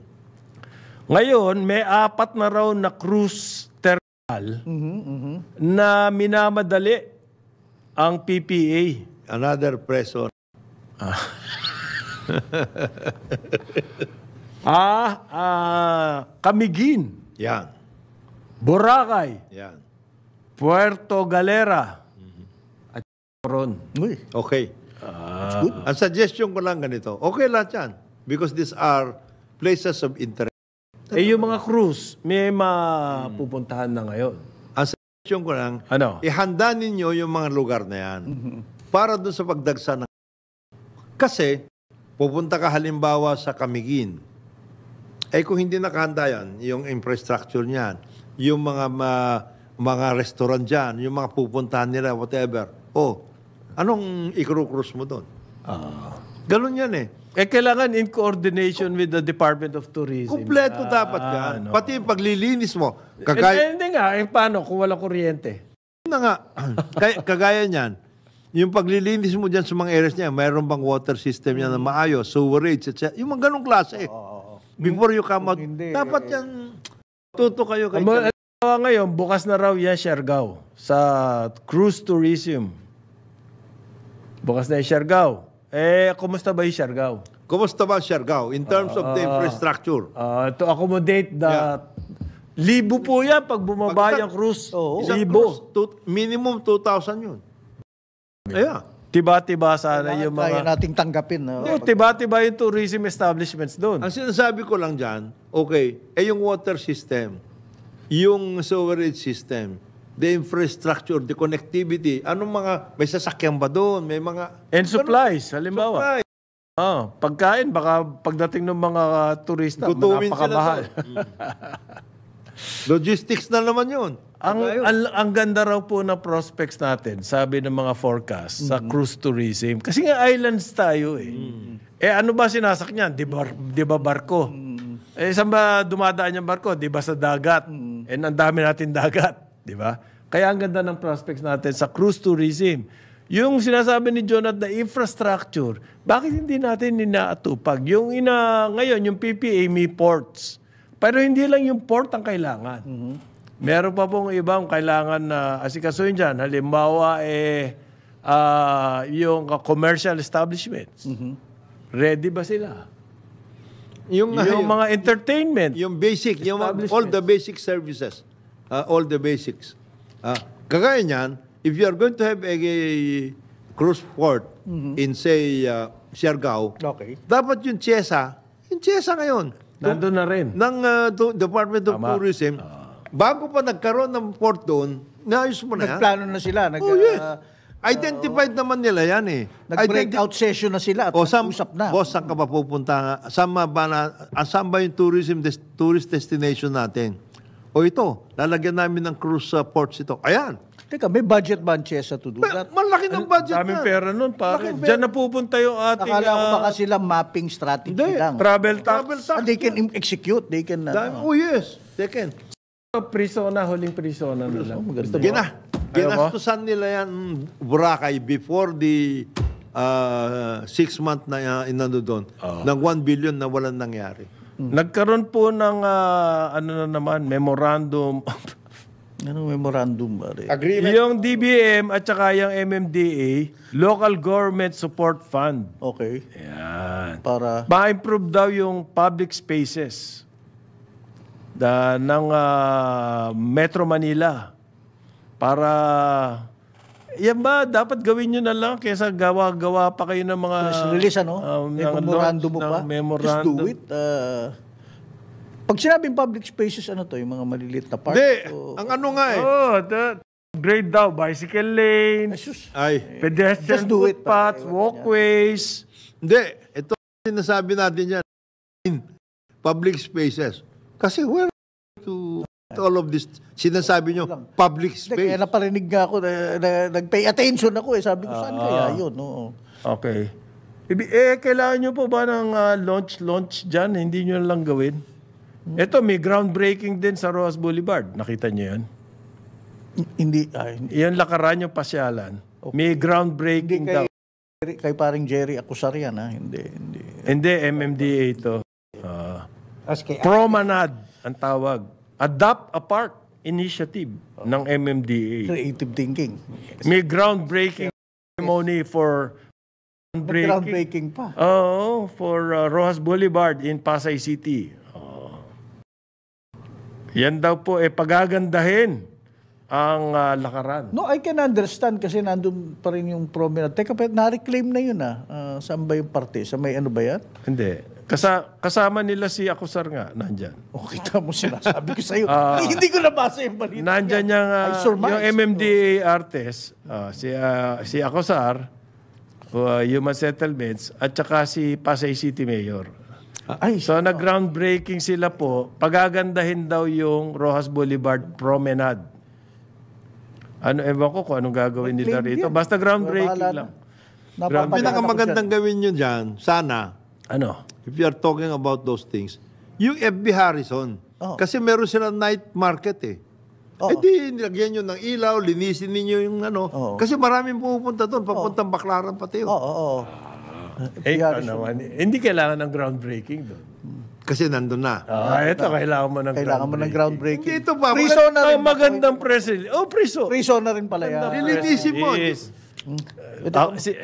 S3: Ngayon, may 4 na raw na cruise terminal na minamadali ang PPA.
S2: Another pressure.
S3: Camiguin,
S2: Yan.
S3: Boracay,
S2: Yan.
S3: Puerto Galera, at Coron.
S4: Uy,
S2: Okay.
S4: that's good.
S2: Ang suggestion ko lang ganito. Okay lahat yan. Because these are places of interest.
S3: Yung mga cruise, may mapupuntahan na ngayon.
S2: Ang suggestion ko lang,
S3: Ano?
S2: ihanda ninyo yung mga lugar na yan para doon sa pagdagsa ng... Kasi, pupunta ka halimbawa sa Camiguin. Kung hindi nakahanda yan, yung infrastructure niyan, yung mga restaurant dyan, yung mga pupuntahan nila, whatever. Anong i-cruise mo doon? Ganun yan eh.
S3: Kailangan in coordination with the Department of Tourism.
S2: Kumpleto dapat yan.
S3: no.
S2: Pati yung paglilinis mo. Kagaya,
S3: Hindi nga, paano kung walang kuryente?
S2: na nga, kagaya niyan, yung paglilinis mo dyan sa mga areas niya, mayroon bang water system yan na maayos, sewerage, etc. Yung mga ganong klase. Before you come out, dapat yan, tuto kayo kay
S3: Ngayon, bukas na raw yan, Siargao, sa cruise tourism. Bukas na yung Siargao. Kumusta ba yung Siargao?
S2: Kumusta ba Siargao in terms of the infrastructure?
S3: To accommodate the... Libo po yan pag bumaba yung cruise.
S2: Isang
S3: Libo.
S2: cruise, minimum 2,000 yun. Ayan.
S3: Tiba-tiba sana yung
S4: Kaya
S3: mga...
S4: nating tanggapin.
S3: Tiba-tiba yung tourism establishments doon.
S2: Ang sinasabi ko lang dyan, okay, yung water system, yung sewerage system, the infrastructure, the connectivity, may sasakyan ba doon? May mga...
S3: And supplies, halimbawa.
S2: Supply.
S3: Pagkain, baka pagdating ng mga turista,
S2: Gutumin
S3: napakamahal.
S2: Logistics na naman yun.
S3: Ang ganda raw po na prospects natin, sabi ng mga forecast sa cruise tourism. Kasi nga islands tayo eh. Ano ba sinasakyan? Di ba barko? Saan ba dumadaan yung barko? Di ba sa dagat? Ang dami natin dagat. Di ba? Kaya ang ganda ng prospects natin sa cruise tourism. Yung sinasabi ni Jonat na infrastructure, bakit hindi natin inaatupag? Ngayon, yung PPA may ports. Pero hindi lang yung port ang kailangan. Meron pa pong ibang kailangan na asikasuhin dyan. Halimbawa, yung commercial establishments. Ready ba sila? Yung mga entertainment.
S2: Yung basic, all the basic services. All the basics. Kagaya niyan, if you are going to have a cruise port in, say, Siargao, dapat yung CHESA ngayon,
S3: Nandun na rin.
S2: ng Department of Tourism, bago pa nagkaroon ng port doon, naayos mo na yan.
S4: Nagplano na sila.
S2: Identified naman nila yan eh.
S4: Nag-breakout session na sila at nag-usap na.
S2: Boss, saan ka ba pupunta? Saan ba yung tourist destination natin? Ito, lalagyan namin ng cruise ports ito. Ayan.
S4: Teka, may budget ba ang CHESA to do that?
S2: Malaki ng budget
S3: Daming
S2: na.
S3: pera nun, pare. Diyan napupunta yung ating
S4: Akala ko baka sila mapping strategy lang.
S3: travel tax.
S4: They can execute. They can...
S2: Oh yes, they can.
S3: Prisona, huling prisona na lang.
S2: Ginastusan nila yan, Boracay, before the 6 month na inano doon, ng 1 billion na walang nangyari.
S3: Nagkaroon po ng memorandum.
S4: Anong memorandum ba rin?
S2: Agreement.
S3: Yung DBM at saka yung MMDA, Local Government Support Fund.
S4: Okay.
S3: Yan.
S4: Para...
S3: Ma-improve daw yung public spaces ng Metro Manila. Para, yan ba, dapat gawin nyo na lang kaysa gawa-gawa pa kayo ng mga...
S4: Press release, ano? May memorandum mo pa?
S3: Memorandum.
S4: Just do it. Pag sinabing public spaces, ano to? Yung mga maliliit na park?
S2: Hindi, ang ano nga eh.
S3: Grade daw, bicycle lanes, pedestrian
S4: Just do it,
S3: footpaths, walkways.
S2: Hindi, ito sinasabi natin yan. Public spaces. Kasi where to all of this, sinasabi nyo, public space.
S4: Kaya naparinig nga ako, nag-pay attention ako eh. Sabi ko, saan kaya yun? No?
S3: Okay. Kailangan nyo po ba ng launch dyan? Hindi nyo lang gawin? Ito, may groundbreaking din sa Rojas Boulevard. Nakita nyo yan?
S4: Hindi.
S3: Yan lakaran yung pasyalan. Okay. May groundbreaking daw.
S4: Kay paring Jerry Acusar yan, ha? Hindi.
S3: Hindi, MMDA ito. Promenade ang tawag. Adopt a Park initiative ng MMDA.
S4: Creative thinking.
S3: May groundbreaking ceremony for
S4: Groundbreaking pa.
S3: For Rojas Boulevard in Pasay City. Yan daw po pagagandahin ang lakaran.
S4: No, I can understand kasi nandun pa rin yung promenade. Teka, na-reclaim na yun saan ba yung parte? Sa may ano ba yan?
S3: Hindi. Kasama nila si Acusar nga, nandyan.
S4: Kita mo sinasabi ko sa'yo. Hindi ko nabasa yung balita.
S3: Nandyan yung MMDA artist, si Acusar, Human Settlements, at saka si Pasay City Mayor. So, nag-groundbreaking sila po. Pagagandahin daw yung Rojas Boulevard Promenade. Ewan ko kung anong gagawin nila rito. Basta groundbreaking lang.
S2: Pinakamagandang gawin nyo dyan, sana, if you are talking about those things, yung FB Harrison. Kasi meron silang night market eh. Di, nilagyan nyo ng ilaw, linisin ninyo yung Kasi maraming pumupunta doon, papuntang Baclaran pati yun.
S3: Hindi kailangan ng groundbreaking doon.
S2: Kasi nandun na.
S3: Ito, kailangan mo ng
S4: groundbreaking.
S2: Dito pa.
S4: Priso na rin.
S3: Magandang press release. Priso.
S4: Priso na rin pala yan.
S2: Lilinisin mo.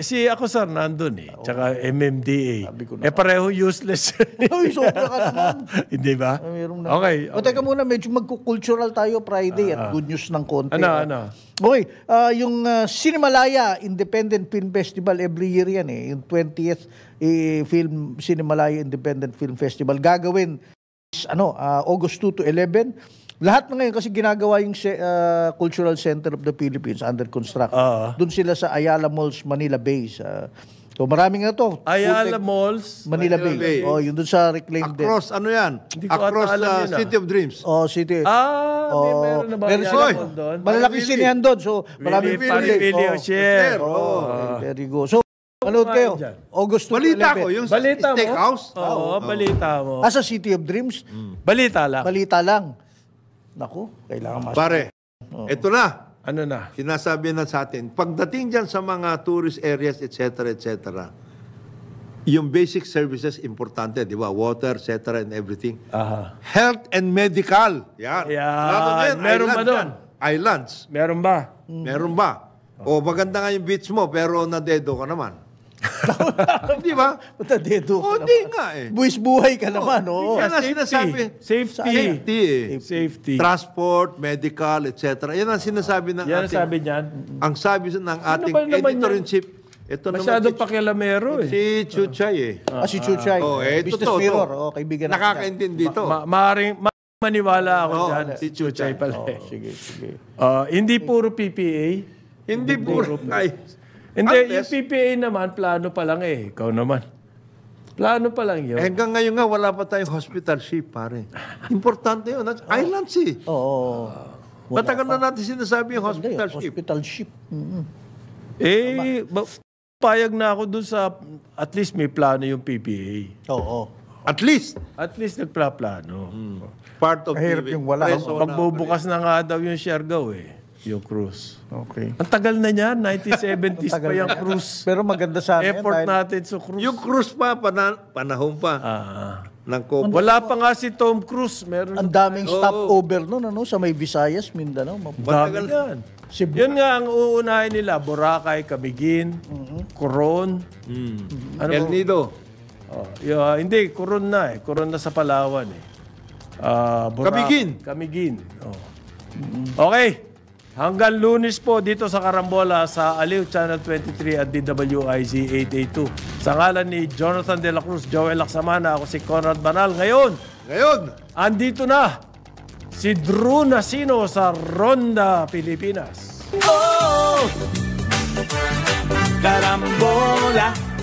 S3: Si Acusar nandun Tsaka MMDA. Pareho useless.
S4: Sobra ka naman.
S3: Hindi ba? Okay.
S4: Teka muna, medyo magkukultural tayo Friday at good news ng konti.
S3: Ano?
S4: Okay, yung Cinemalaya Independent Film Festival, every year yan yung 20th Cinemalaya Independent Film Festival. Gagawin August 2 to 11. Lahat na ngayon kasi ginagawa yung Cultural Center of the Philippines under construction. Doon sila sa Ayala Malls, Manila Bay. So maraming na to.
S3: Ayala Malls,
S4: Manila Bay. Yun doon sa reclaimed din.
S2: Across, Across City of Dreams.
S4: City.
S3: Meron na ba Ayala doon?
S4: Malalaking sinehan doon. So maraming
S3: Video share.
S4: There you go. So, manood kayo. August 2
S2: Balita ko, yung
S3: Balita mo?
S2: steakhouse.
S3: Balita mo.
S4: sa City of Dreams?
S3: Balita lang.
S4: Balita lang. Naku, kailangan mas...
S2: Pare, ito na.
S3: Ano na?
S2: Sinasabi na sa atin, pagdating dyan sa mga tourist areas, etc., yung basic services importante, di ba? Water, etc., and everything. Health and medical. Yan. Lalo na yan,
S3: Meron ba doon?
S2: Islands.
S3: Meron ba?
S2: Meron ba? O maganda nga yung beach mo, pero nadedo ka naman. Di ba?
S4: Matadedo ka
S2: Hindi nga
S4: Buwis buhay ka naman,
S2: Yan ang sinasabi.
S3: Safety.
S2: Transport, medical, etc. Yan ang sinasabi ng
S3: Yan ang
S2: ating...
S3: sabi niyan.
S2: Ang sabi ng ating
S3: ba naman
S2: editor-in-chief. Ito
S3: Masyadong
S2: naman
S3: pakialamero
S2: si Chuchay
S4: si Chuchay.
S2: Business
S4: mirror. Kaibigan natin.
S2: nakakaintindi ito.
S3: Maaring maniwala ako dyan.
S2: Si Chuchay
S3: pala.
S4: Sige.
S3: Hindi puro PPA.
S2: Hindi puro.
S3: Hindi, yung PPA naman, plano pa lang Ikaw naman. Plano pa lang yun.
S2: Hanggang ngayon nga, wala pa tayong hospital ship, pare. Importante yun. Islands Matagal na natin sinasabi yung
S4: Hindi,
S2: hospital ship.
S4: hospital ship.
S3: Payag na ako dun sa, at least may plano yung PPA.
S4: Oo.
S2: At least,
S3: At least nagplaplano.
S2: part of
S4: Mahirap yung wala.
S2: preso na-
S3: Pagbubukas na nga daw yung Siargao yung cruise.
S4: Okay.
S3: Ang tagal na niyan, 1970s pa yung cruise.
S4: Pero maganda sana yan.
S3: Effort
S4: dahil-
S3: natin sa cruise.
S2: Yung cruise pa, panahon pa ng COVID.
S3: Wala pa nga si Tom Cruise. Meron
S4: Ang daming stopover nun, sa may Visayas, Mindanao.
S3: dami yan.
S4: Cebu.
S3: Yun nga ang uunahin nila. Boracay, Camiguin, Coron. Ano
S2: El
S3: ba?
S2: Nido.
S3: Hindi, Coron na Coron na sa Palawan
S2: Camiguin.
S3: Camiguin. Okay. Hanggang Lunes po dito sa Carambola sa Aliw Channel 23 at DWIZ 882. Sa ngalan ni Jonathan De La Cruz, Joel Laksamana, ako si Conrad Banal. Ngayon, andito na si Drew Nasino sa Ronda, Pilipinas.
S5: Carambola.